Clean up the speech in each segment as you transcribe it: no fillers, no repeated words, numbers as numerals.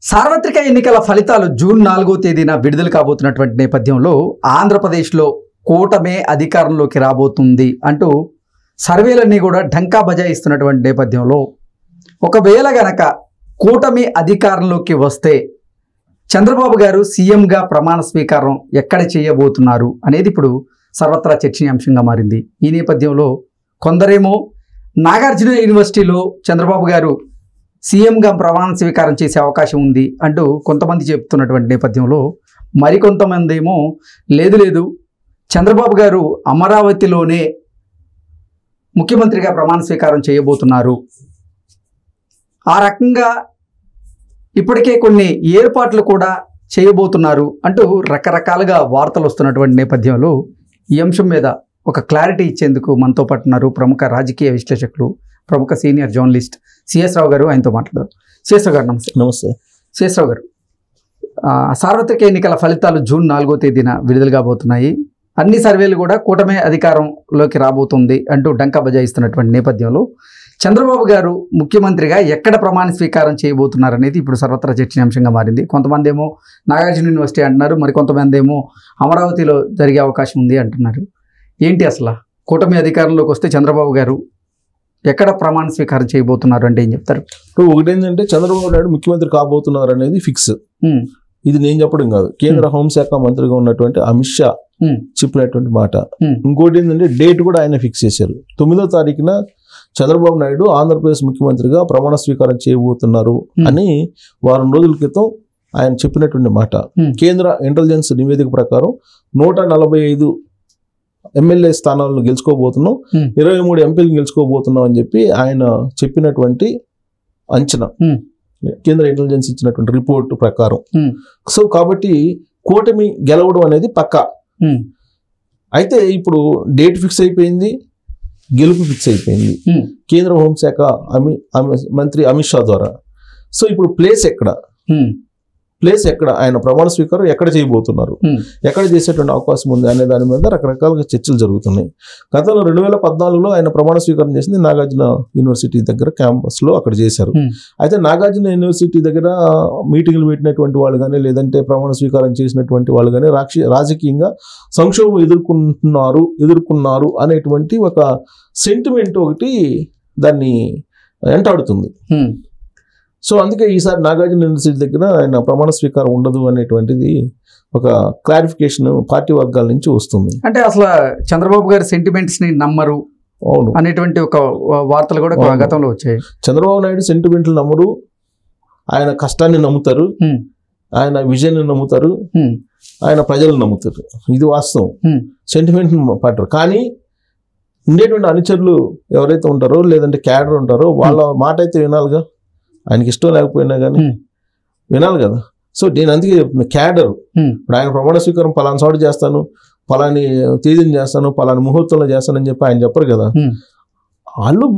సార్వత్రిక ఎన్నికల ఫలితాలు జూన్ 4వ తేదీన విడుదల కాబోతున్నటువంటి నేపథ్యంలో ఆంధ్రప్రదేశ్లో కూటమే అధికారంలోకి రాబోతుంది అంటూ సర్వేలన్నీ కూడా ఢంకా బజాయిస్తున్నటువంటి నేపథ్యంలో ఒకవేళ గనక కూటమి అధికారంలోకి వస్తే చంద్రబాబు గారు సీఎంగా ప్రమాణ స్వీకారం ఎక్కడ చేయబోతున్నారు అనేది ఇప్పుడు సర్వత్రా చర్చనీయాంశంగా మారింది. ఈ నేపథ్యంలో కొందరేమో నాగార్జున యూనివర్సిటీలో చంద్రబాబు గారు సీఎంగా ప్రమాణ స్వీకారం చేసే అవకాశం ఉంది అంటూ కొంతమంది చెప్తున్నటువంటి నేపథ్యంలో మరికొంతమంది ఏమో లేదు చంద్రబాబు గారు అమరావతిలోనే ముఖ్యమంత్రిగా ప్రమాణ స్వీకారం చేయబోతున్నారు, ఆ రకంగా ఇప్పటికే కొన్ని ఏర్పాట్లు కూడా చేయబోతున్నారు అంటూ రకరకాలుగా వార్తలు వస్తున్నటువంటి నేపథ్యంలో ఈ అంశం మీద ఒక క్లారిటీ ఇచ్చేందుకు మనతో పాటు ఉన్నారు ప్రముఖ రాజకీయ విశ్లేషకులు, ప్రముఖ సీనియర్ జర్నలిస్ట్ సిఎస్ రావు గారు. ఆయనతో మాట్లాడారు. సిఎస్ రావు గారు నమస్తే. నమస్తే. సిఎస్ రావు గారు, సార్వత్రిక ఎన్నికల ఫలితాలు జూన్ 4వ తేదీన విడుదల కాబోతున్నాయి. అన్ని సర్వేలు కూడా కూటమి అధికారంలోకి రాబోతుంది అంటూ డంకా బజాయిస్తున్నటువంటి నేపథ్యంలో చంద్రబాబు గారు ముఖ్యమంత్రిగా ఎక్కడ ప్రమాణ స్వీకారం చేయబోతున్నారు అనేది ఇప్పుడు సర్వత్రా చర్చనీయాంశంగా మారింది. కొంతమంది ఏమో నాగార్జున యూనివర్సిటీ అంటున్నారు, మరికొంతమంది ఏమో అమరావతిలో జరిగే అవకాశం ఉంది అంటున్నారు. ఏంటి అసలు కూటమి అధికారంలోకి వస్తే చంద్రబాబు గారు ఎక్కడ ప్రమాణ స్వీకారం చేయబోతున్నారు అంటే ఏం చెప్తారు? ఒకటి ఏంటంటే చంద్రబాబు నాయుడు ముఖ్యమంత్రి కాబోతున్నారు అనేది ఫిక్స్. ఇది నేను చెప్పడం కాదు, కేంద్ర హోంశాఖ మంత్రిగా ఉన్నటువంటి అమిత్ షా చెప్పినటువంటి మాట. ఇంకోటి ఏంటంటే డేట్ కూడా ఆయన ఫిక్స్ చేశారు. 9వ తారీఖున చంద్రబాబు నాయుడు ఆంధ్రప్రదేశ్ ముఖ్యమంత్రిగా ప్రమాణ స్వీకారం చేయబోతున్నారు అని వారం రోజుల క్రితం ఆయన చెప్పినటువంటి మాట. కేంద్ర ఇంటెలిజెన్స్ నివేదిక ప్రకారం 145 ఎమ్మెల్యే స్థానాలను గెలుచుకోబోతున్నాం, 23 ఎంపీలు గెలుచుకోబోతున్నాం అని చెప్పి ఆయన చెప్పినటువంటి అంచనా కేంద్ర ఇంటెలిజెన్స్ ఇచ్చినటువంటి రిపోర్ట్ ప్రకారం. సో కాబట్టి కూటమి గెలవడం అనేది పక్కా. అయితే ఇప్పుడు డేట్ ఫిక్స్ అయిపోయింది, గెలుపు ఫిక్స్ అయిపోయింది కేంద్ర హోంశాఖ మంత్రి అమిత్ షా ద్వారా. సో ఇప్పుడు ప్లేస్ ఎక్కడ ఆయన ప్రమాణ స్వీకారం ఎక్కడ చేయబోతున్నారు, ఎక్కడ చేసేటువంటి అవకాశం ఉంది అనే దాని మీద రకరకాలుగా చర్చలు జరుగుతున్నాయి. గతంలో 2014లో ఆయన ప్రమాణ స్వీకారం చేసింది నాగార్జున యూనివర్సిటీ దగ్గర క్యాంపస్లో అక్కడ చేశారు. అయితే నాగార్జున యూనివర్సిటీ దగ్గర మీటింగ్లు పెట్టినటువంటి వాళ్ళు కానీ లేదంటే ప్రమాణ స్వీకారం చేసినటువంటి వాళ్ళు కానీ రాజకీయంగా సంక్షోభం ఎదుర్కొన్నారు అనేటువంటి ఒక సెంటిమెంట్ ఒకటి దాన్ని వెంటాడుతుంది. సో అందుకే ఈసారి నాగార్జున యూనివర్సిటీ దగ్గర ఆయన ప్రమాణ స్వీకారం ఉండదు అనేటువంటిది ఒక క్లారిఫికేషన్ పార్టీ వర్గాల నుంచి వస్తుంది. అంటే అసలు చంద్రబాబు గారి సెంటిమెంట్స్ ని నమ్మరు అనేటువంటి ఒక వార్తలు కూడా గతంలో వచ్చాయి. చంద్రబాబు నాయుడు సెంటిమెంట్లు నమ్మరు, ఆయన కష్టాన్ని నమ్ముతారు, ఆయన విజన్ నమ్ముతారు, ఆయన ప్రజలను నమ్ముతారు. ఇది వాస్తవం. సెంటిమెంట్ పట్టరు. కానీ ఉండేటువంటి అనుచరులు ఎవరైతే ఉంటారో లేదంటే క్యాడర్ ఉంటారో వాళ్ళ మాట అయితే వినాలిగా. ఆయనకి ఇష్టం లేకపోయినా కానీ వినాలి కదా. సో నేను అందుకే చెప్తున్నా, క్యాడర్ ఇప్పుడు ఆయన ప్రమాణ స్వీకారం పలానా చోటు చేస్తాను, పలాని తేదీని చేస్తాను, పలాని ముహూర్తంలో చేస్తానని చెప్పి ఆయన చెప్పరు కదా. వాళ్ళు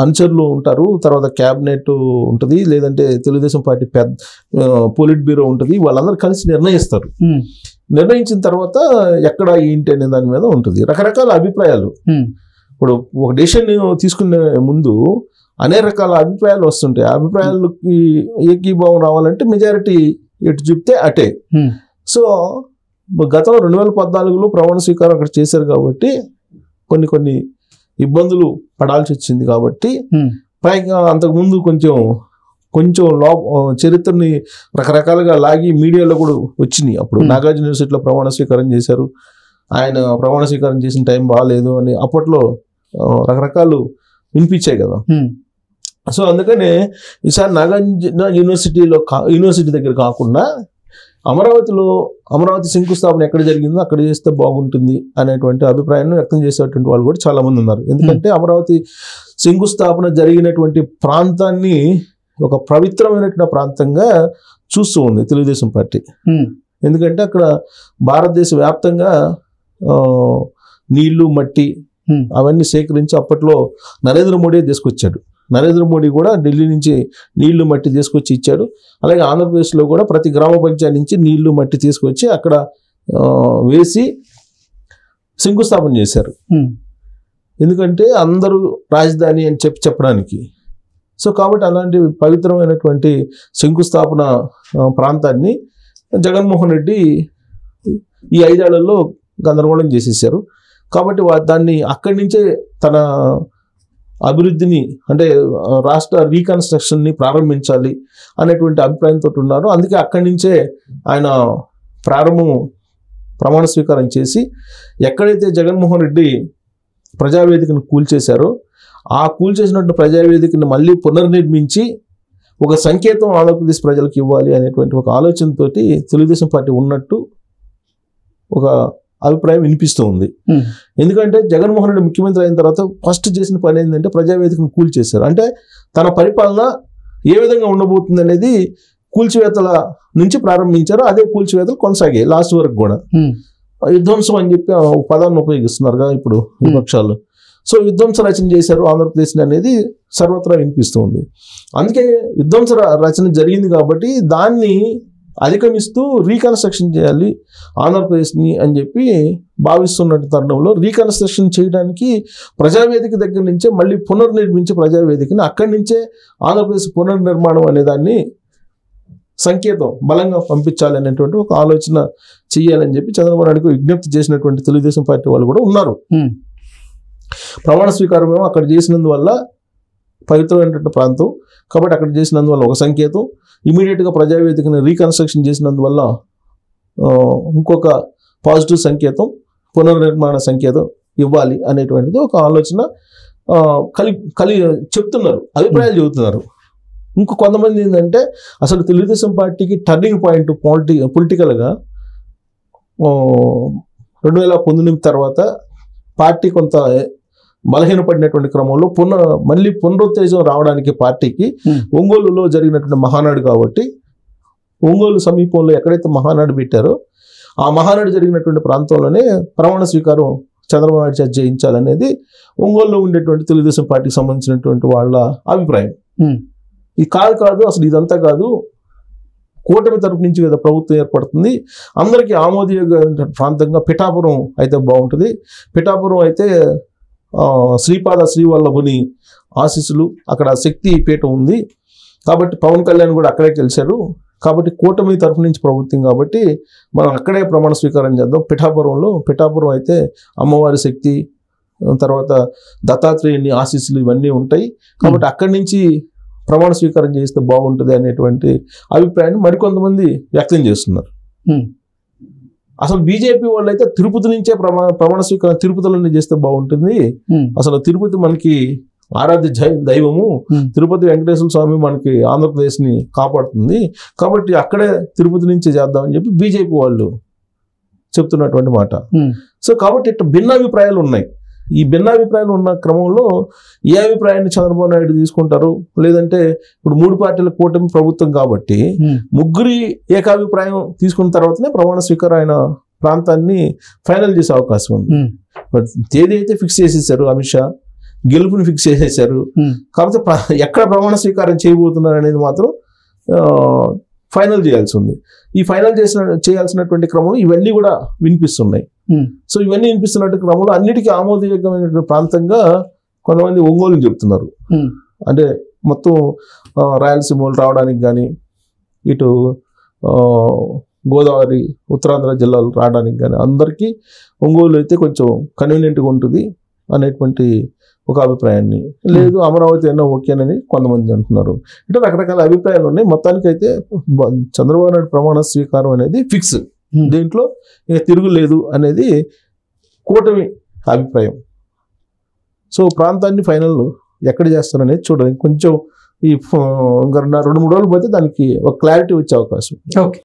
అనుచరులు ఉంటారు, తర్వాత క్యాబినెట్ ఉంటుంది, లేదంటే తెలుగుదేశం పార్టీ పొలిట్ బ్యూరో ఉంటుంది, వాళ్ళందరూ కలిసి నిర్ణయిస్తారు. నిర్ణయించిన తర్వాత ఎక్కడ ఏంటి అనే దాని మీద ఉంటుంది. రకరకాల అభిప్రాయాలు. ఇప్పుడు ఒక డెసిషన్ తీసుకునే ముందు అనేక రకాల అభిప్రాయాలు వస్తుంటాయి. ఆ అభిప్రాయాలకి ఏకీభావం రావాలంటే మెజారిటీ ఎటు చెప్తే అటే. సో గతంలో 2014లో ప్రమాణ స్వీకారం అక్కడ చేశారు కాబట్టి కొన్ని ఇబ్బందులు పడాల్సి వచ్చింది. కాబట్టి పైగా అంతకుముందు కొంచెం చరిత్రని రకరకాలుగా లాగి మీడియాలో కూడా వచ్చినాయి. అప్పుడు నాగార్జున యూనివర్సిటీలో ప్రమాణ స్వీకారం చేశారు, ఆయన ప్రమాణ స్వీకారం చేసిన టైం బాగాలేదు అని అప్పట్లో రకరకాలు వినిపించాయి కదా. సో అందుకనే ఈసారి నాగార్జున యూనివర్సిటీ దగ్గర కాకుండా అమరావతి శంకుస్థాపన ఎక్కడ జరిగిందో అక్కడ చేస్తే బాగుంటుంది అనేటువంటి అభిప్రాయాన్ని వ్యక్తం చేసేటువంటి వాళ్ళు కూడా చాలా మంది ఉన్నారు. ఎందుకంటే అమరావతి శంకుస్థాపన జరిగినటువంటి ప్రాంతాన్ని ఒక పవిత్రమైనటువంటి ప్రాంతంగా చూస్తూ ఉంది తెలుగుదేశం పార్టీ. ఎందుకంటే అక్కడ భారతదేశ వ్యాప్తంగా నీళ్లు మట్టి అవన్నీ సేకరించి అప్పట్లో నరేంద్ర మోడీ తీసుకొచ్చాడు. నరేంద్ర మోడీ కూడా ఢిల్లీ నుంచి నీళ్లు మట్టి తీసుకొచ్చి ఇచ్చాడు. అలాగే ఆంధ్రప్రదేశ్లో కూడా ప్రతి గ్రామ పంచాయతీ నుంచి నీళ్లు మట్టి తీసుకొచ్చి అక్కడ వేసి శంకుస్థాపన చేశారు. ఎందుకంటే అందరూ రాజధాని అని చెప్పడానికి. సో కాబట్టి అలాంటి పవిత్రమైనటువంటి శంకుస్థాపన ప్రాంతాన్ని జగన్మోహన్ రెడ్డి ఈ 5 ఏళ్లలో గందరగోళం చేసేసారు. కాబట్టి దాన్ని అక్కడి నుంచే తన అభివృద్ధిని అంటే రాష్ట్ర రీకన్స్ట్రక్షన్ని ప్రారంభించాలి అనేటువంటి అభిప్రాయంతో ఉన్నారు. అందుకే అక్కడి నుంచే ఆయన ప్రమాణ స్వీకారం చేసి ఎక్కడైతే జగన్మోహన్ రెడ్డి ప్రజావేదికను కూల్చేశారో ఆ కూల్చేసినట్టు ప్రజావేదికను మళ్ళీ పునర్నిర్మించి ఒక సంకేతం ఆంధ్రప్రదేశ్ ప్రజలకు ఇవ్వాలి అనేటువంటి ఒక ఆలోచనతోటి తెలుగుదేశం పార్టీ ఉన్నట్టు ఒక అభిప్రాయం వినిపిస్తూ ఉంది. ఎందుకంటే జగన్మోహన్ రెడ్డి ముఖ్యమంత్రి అయిన తర్వాత ఫస్ట్ చేసిన పని ఏంటంటే ప్రజావేదికను కూల్చేశారు. అంటే తన పరిపాలన ఏ విధంగా ఉండబోతుంది అనేది కూల్చివేతల నుంచి ప్రారంభించారు. అదే కూల్చివేతలు కొనసాగాయి లాస్ట్ వరకు కూడా. విధ్వంసం అని చెప్పి పదాన్ని ఉపయోగిస్తున్నారు ఇప్పుడు విపక్షాలు. సో విధ్వంస రచన చేశారు ఆంధ్రప్రదేశ్ని అనేది సర్వత్రా వినిపిస్తుంది. అందుకే విధ్వంస రచన జరిగింది కాబట్టి దాన్ని అధిగమిస్తూ రీకన్స్ట్రక్షన్ చేయాలి ఆంధ్రప్రదేశ్ని అని చెప్పి భావిస్తున్న తరుణంలో రీకన్స్ట్రక్షన్ చేయడానికి ప్రజావేదిక దగ్గర నుంచే మళ్ళీ పునర్నిర్మించే ప్రజావేదికని అక్కడి నుంచే ఆంధ్రప్రదేశ్ పునర్నిర్మాణం అనే దాన్ని సంకేతం బలంగా పంపించాలి అనేటువంటి ఒక ఆలోచన చేయాలని చెప్పి చంద్రబాబు నాయుడుకు విజ్ఞప్తి చేసినటువంటి తెలుగుదేశం పార్టీ వాళ్ళు కూడా ఉన్నారు. ప్రమాణ స్వీకారం ఏమో అక్కడ చేసినందువల్ల పవిత్రమైనటువంటి ప్రాంతం కాబట్టి అక్కడ చేసినందువల్ల ఒక సంకేతం, ఇమీడియట్గా ప్రజావేదికను రీకన్స్ట్రక్షన్ చేసినందువల్ల ఇంకొక పాజిటివ్ సంకేతం, పునర్నిర్మాణ సంకేతం ఇవ్వాలి అనేటువంటిది ఒక ఆలోచన చెప్తున్నారు, అభిప్రాయాలు చెబుతున్నారు. ఇంకో కొంతమంది ఏంటంటే అసలు తెలుగుదేశం పార్టీకి టర్నింగ్ పాయింట్ పొలిటికల్గా 2019 తర్వాత పార్టీ కొంత బలహీనపడినటువంటి క్రమంలో మళ్ళీ పునరుత్తేజం రావడానికి పార్టీకి ఒంగోలులో జరిగినటువంటి మహానాడు కాబట్టి ఒంగోలు సమీపంలో ఎక్కడైతే మహానాడు పెట్టారో ఆ మహానాడు జరిగినటువంటి ప్రాంతంలోనే ప్రమాణ స్వీకారం చంద్రబాబు నాయుడు చేత చేయించాలనేది ఒంగోలులో ఉండేటువంటి తెలుగుదేశం పార్టీకి సంబంధించినటువంటి వాళ్ళ అభిప్రాయం. ఇది కాదు అసలు ఇదంతా కాదు, కూటమి తరపు నుంచి కదా ప్రభుత్వం ఏర్పడుతుంది, అందరికీ ఆమోదయోగ్య ప్రాంతంగా పిఠాపురం అయితే బాగుంటుంది, పిఠాపురం అయితే శ్రీపాద శ్రీవల్లభుని ఆశీస్సులు అక్కడ శక్తి పీఠం ఉంది కాబట్టి పవన్ కళ్యాణ్ కూడా అక్కడే కలిశారు కాబట్టి కూటమి తరఫు నుంచి ప్రభుత్వం కాబట్టి మనం అక్కడే ప్రమాణ స్వీకారం చేద్దాం పిఠాపురం అయితే అమ్మవారి శక్తి తర్వాత దత్తాత్రేయుని ఆశీస్సులు ఇవన్నీ ఉంటాయి కాబట్టి అక్కడి నుంచి ప్రమాణ స్వీకారం చేస్తే బాగుంటుంది అనేటువంటి అభిప్రాయాన్ని మరికొంతమంది వ్యక్తం చేస్తున్నారు. అసలు బీజేపీ వాళ్ళు అయితే తిరుపతి నుంచే ప్రమాణ స్వీకారం తిరుపతిలోనే చేస్తే బాగుంటుంది, అసలు తిరుపతి మనకి ఆరాధ్య దైవము, తిరుపతి వెంకటేశ్వర స్వామి మనకి ఆంధ్రప్రదేశ్ని కాపాడుతుంది కాబట్టి అక్కడే తిరుపతి నుంచే చేద్దామని చెప్పి బీజేపీ వాళ్ళు చెప్తున్నటువంటి మాట. సో కాబట్టి ఇట్లా భిన్నాభిప్రాయాలు ఉన్నాయి. ఈ భిన్నాభిప్రాయాలు ఉన్న క్రమంలో ఏ అభిప్రాయాన్ని చంద్రబాబు నాయుడు తీసుకుంటారు, లేదంటే ఇప్పుడు 3 పార్టీల కూటమి ప్రభుత్వం కాబట్టి ముగ్గురి ఏకాభిప్రాయం తీసుకున్న తర్వాతనే ప్రమాణ స్వీకారం ఆయన ప్రాంతాన్ని ఫైనల్ చేసే అవకాశం ఉంది. తేదీ అయితే ఫిక్స్ చేసేసారు, అమిత్ షా గెలుపుని ఫిక్స్ చేసేసారు. కాకపోతే ఎక్కడ ప్రమాణ స్వీకారం చేయబోతున్నారు అనేది మాత్రం ఫైనల్ చేయాల్సి ఉంది. ఈ ఫైనల్ చేయాల్సినటువంటి క్రమంలో ఇవన్నీ కూడా వినిపిస్తున్నాయి. సో ఇవన్నీ వినిపిస్తున్నట్టు క్రమంలో అన్నిటికీ ఆమోదయోగ్యమైనటువంటి ప్రాంతంగా కొంతమంది ఒంగోలుని చెప్తున్నారు. అంటే మొత్తం రాయలసీమలు రావడానికి కానీ ఇటు గోదావరి ఉత్తరాంధ్ర జిల్లాలు రావడానికి కానీ అందరికీ ఒంగోలు అయితే కొంచెం కన్వీనియంట్గా ఉంటుంది అనేటువంటి ఒక అభిప్రాయాన్ని, లేదు అమరావతి అయినా ఓకేనని కొంతమంది అంటున్నారు. అంటే రకరకాల అభిప్రాయాలు ఉన్నాయి. మొత్తానికి అయితే చంద్రబాబు నాయుడు ప్రమాణ స్వీకారం అనేది ఫిక్స్, దీంట్లో ఇక తిరుగులేదు అనేది కూటమి అభిప్రాయం. సో ప్రాంతాన్ని ఫైనల్ ఎక్కడ చేస్తారనేది చూడాలి. కొంచెం ఈ 2-3 రోజులు పోతే దానికి ఒక క్లారిటీ వచ్చే అవకాశం. ఓకే.